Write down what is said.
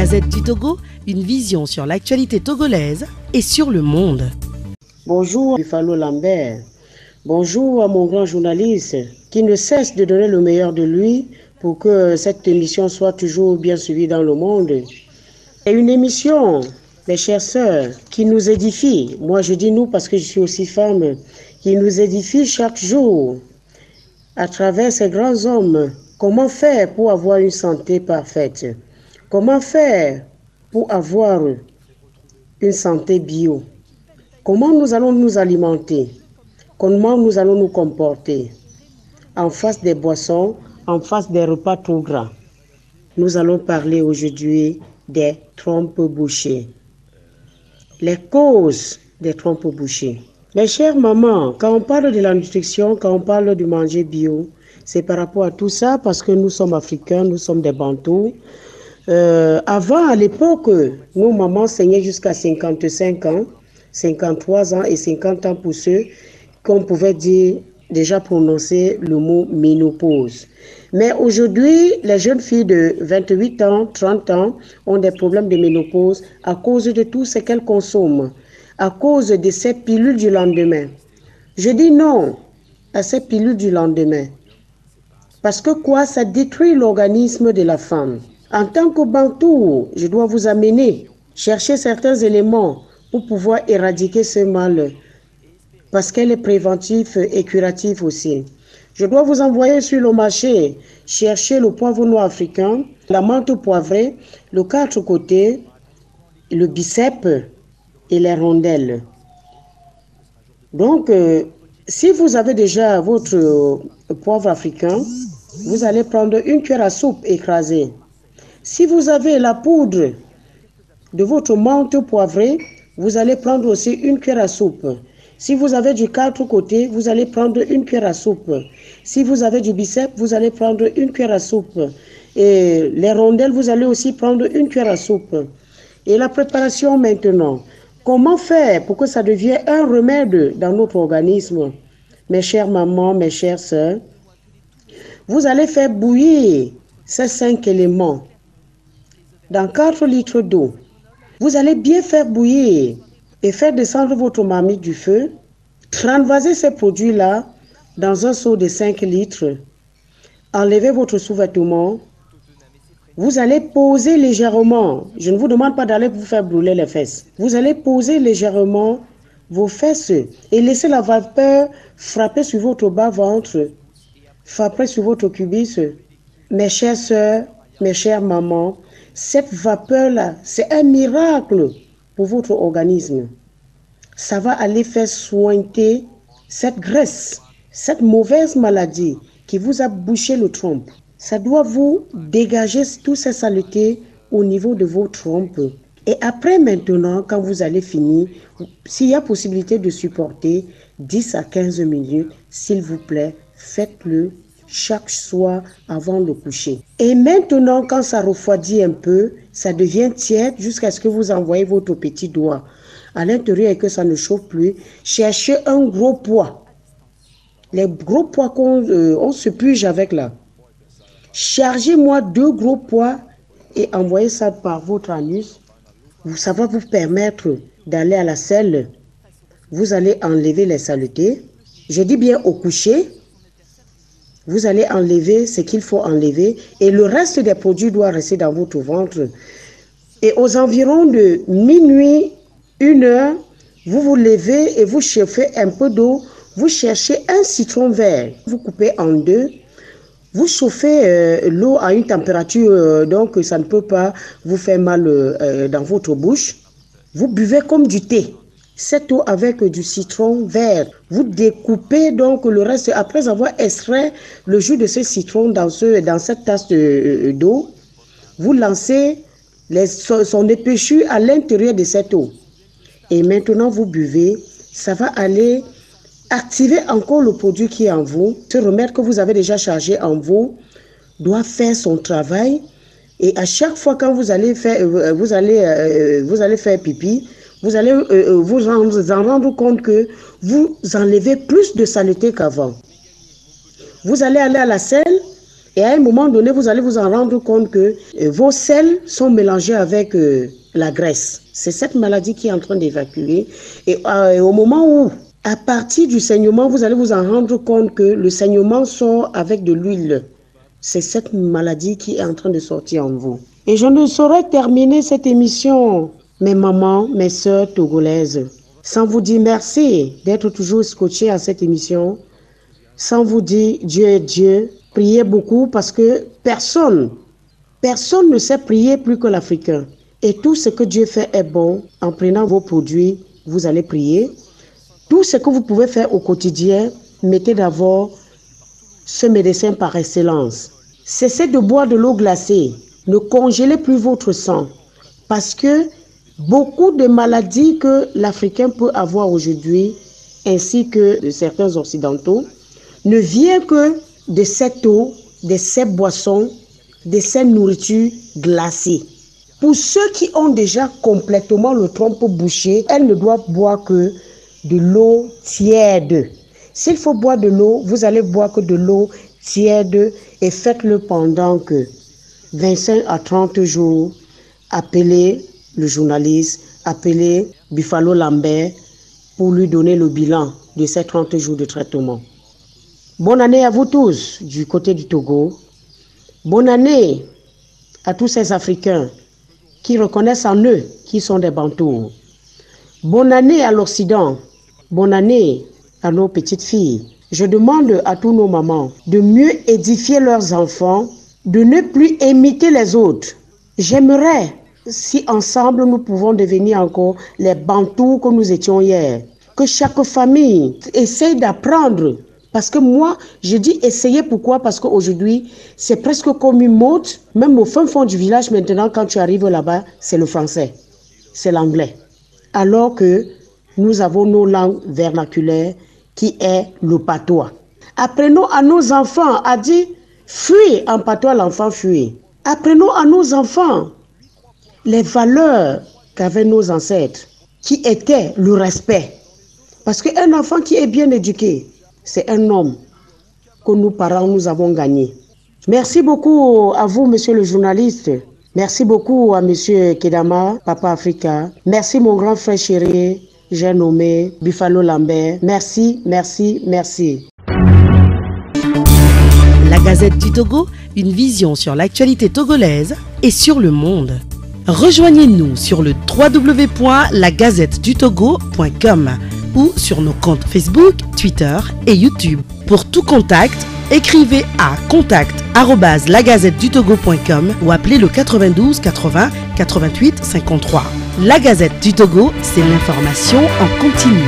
Gazette du Togo, une vision sur l'actualité togolaise et sur le monde. Bonjour Buffalo Lambert, bonjour à mon grand journaliste qui ne cesse de donner le meilleur de lui pour que cette émission soit toujours bien suivie dans le monde. C'est une émission, mes chères sœurs, qui nous édifie. Moi je dis nous parce que je suis aussi femme, qui nous édifie chaque jour à travers ces grands hommes. Comment faire pour avoir une santé parfaite? Comment faire pour avoir une santé bio? Comment nous allons nous alimenter? Comment nous allons nous comporter? En face des boissons, en face des repas trop gras. Nous allons parler aujourd'hui des trompes bouchées. Les causes des trompes bouchées. Mes chères mamans, quand on parle de la nutrition, quand on parle du manger bio, c'est par rapport à tout ça parce que nous sommes africains, nous sommes des bantous. Avant, à l'époque, nos mamans saignaient jusqu'à 55 ans, 53 ans et 50 ans pour ceux qu'on pouvait dire déjà prononcer le mot ménopause. Mais aujourd'hui, les jeunes filles de 28 ans, 30 ans ont des problèmes de ménopause à cause de tout ce qu'elles consomment, à cause de ces pilules du lendemain. Je dis non à ces pilules du lendemain. Parce que quoi? Ça détruit l'organisme de la femme. En tant que bantou, je dois vous amener chercher certains éléments pour pouvoir éradiquer ce mal. Parce qu'elle est préventive et curative aussi. Je dois vous envoyer sur le marché chercher le poivre noir africain, la menthe poivrée, le quatre côtés, le biceps et les rondelles. Donc, si vous avez déjà votre poivre africain, vous allez prendre une cuillère à soupe écrasée. Si vous avez la poudre de votre menthe poivrée, vous allez prendre aussi une cuillère à soupe. Si vous avez du quatre côtés, vous allez prendre une cuillère à soupe. Si vous avez du biceps, vous allez prendre une cuillère à soupe. Et les rondelles, vous allez aussi prendre une cuillère à soupe. Et la préparation maintenant. Comment faire pour que ça devienne un remède dans notre organisme? Mes chères mamans, mes chères sœurs, vous allez faire bouillir ces 5 éléments dans 4 litres d'eau. Vous allez bien faire bouillir et faire descendre votre marmite du feu. Transvaser ces produits-là dans un seau de 5 litres. Enlevez votre sous-vêtement. Vous allez poser légèrement. Je ne vous demande pas d'aller vous faire brûler les fesses. Vous allez poser légèrement vos fesses et laisser la vapeur frapper sur votre bas-ventre, frapper sur votre pubis. Mes chères sœurs, mes chères mamans, cette vapeur-là, c'est un miracle pour votre organisme. Ça va aller faire sointer cette graisse, cette mauvaise maladie qui vous a bouché le trompe. Ça doit vous dégager toutes ces saletés au niveau de vos trompes. Et après maintenant, quand vous allez finir, s'il y a possibilité de supporter 10 à 15 minutes, s'il vous plaît, faites-le chaque soir avant le coucher. Et maintenant, quand ça refroidit un peu, ça devient tiède jusqu'à ce que vous envoyez votre petit doigt à l'intérieur et que ça ne chauffe plus. Cherchez un gros poids. Les gros poids qu'on se purge avec là. Chargez-moi 2 gros poids et envoyez ça par votre anus. Ça va vous permettre d'aller à la selle. Vous allez enlever les saletés. Je dis bien au coucher. Vous allez enlever ce qu'il faut enlever et le reste des produits doit rester dans votre ventre. Et aux environs de minuit, 1 heure, vous vous levez et vous chauffez un peu d'eau. Vous cherchez un citron vert. Vous coupez en 2. Vous chauffez l'eau à une température, donc ça ne peut pas vous faire mal dans votre bouche. Vous buvez comme du thé. Cette eau avec du citron vert. Vous découpez donc le reste après avoir extrait le jus de ce citron dans cette tasse d'eau. Vous lancez son épaisseur à l'intérieur de cette eau. Et maintenant vous buvez. Ça va aller activer encore le produit qui est en vous. Ce remède que vous avez déjà chargé en vous doit faire son travail. Et à chaque fois quand vous allez faire pipi, vous allez vous en rendre compte que vous enlevez plus de saleté qu'avant. Vous allez aller à la selle Et à un moment donné, vous allez vous en rendre compte que vos selles sont mélangées avec la graisse. C'est cette maladie qui est en train d'évacuer. Et au moment où, à partir du saignement, vous allez vous en rendre compte que le saignement sort avec de l'huile. C'est cette maladie qui est en train de sortir en vous. Et je ne saurais terminer cette émission, mes mamans, mes sœurs togolaises, sans vous dire merci d'être toujours scotchés à cette émission, sans vous dire Dieu est Dieu. Priez beaucoup parce que personne ne sait prier plus que l'Africain. Et tout ce que Dieu fait est bon. En prenant vos produits, vous allez prier. Tout ce que vous pouvez faire au quotidien, mettez d'abord ce médecin par excellence. Cessez de boire de l'eau glacée. Ne congélez plus votre sang. Parce que beaucoup de maladies que l'Africain peut avoir aujourd'hui, ainsi que de certains Occidentaux, ne vient que de cette eau, de ces boissons, de ces nourritures glacées. Pour ceux qui ont déjà complètement le trompe bouché, elles ne doivent boire que de l'eau tiède. S'il faut boire de l'eau, vous allez boire que de l'eau tiède et faites-le pendant que 25 à 30 jours. Appelez le journaliste, appelez Buffalo Lambert pour lui donner le bilan de ces 30 jours de traitement. Bonne année à vous tous du côté du Togo. Bonne année à tous ces Africains qui reconnaissent en eux qui sont des Bantous. Bonne année à l'Occident. Bonne année à nos petites filles. Je demande à tous nos mamans de mieux édifier leurs enfants, de ne plus imiter les autres. J'aimerais si ensemble nous pouvons devenir encore les Bantous que nous étions hier. Que chaque famille essaye d'apprendre. Parce que moi, je dis essayer, pourquoi? Parce qu'aujourd'hui, c'est presque comme une mode. Même au fin fond du village, maintenant, quand tu arrives là-bas, c'est le français, c'est l'anglais. Alors que nous avons nos langues vernaculaires qui est le patois. Apprenons à nos enfants à dire fuir en patois, l'enfant fuit. Apprenons à nos enfants les valeurs qu'avaient nos ancêtres, qui étaient le respect. Parce qu'un enfant qui est bien éduqué, c'est un homme que nous, parents, nous avons gagné. Merci beaucoup à vous, monsieur le journaliste. Merci beaucoup à monsieur Kedama, Papa Africa. Merci mon grand frère chéri, j'ai nommé Buffalo Lambert. Merci, merci, merci. La Gazette du Togo, une vision sur l'actualité togolaise et sur le monde. Rejoignez-nous sur le www.lagazettedutogo.com ou sur nos comptes Facebook, Twitter et YouTube. Pour tout contact, écrivez à contact@lagazettedutogo.com ou appelez le 92 80 88 53. La Gazette du Togo, c'est l'information en continu.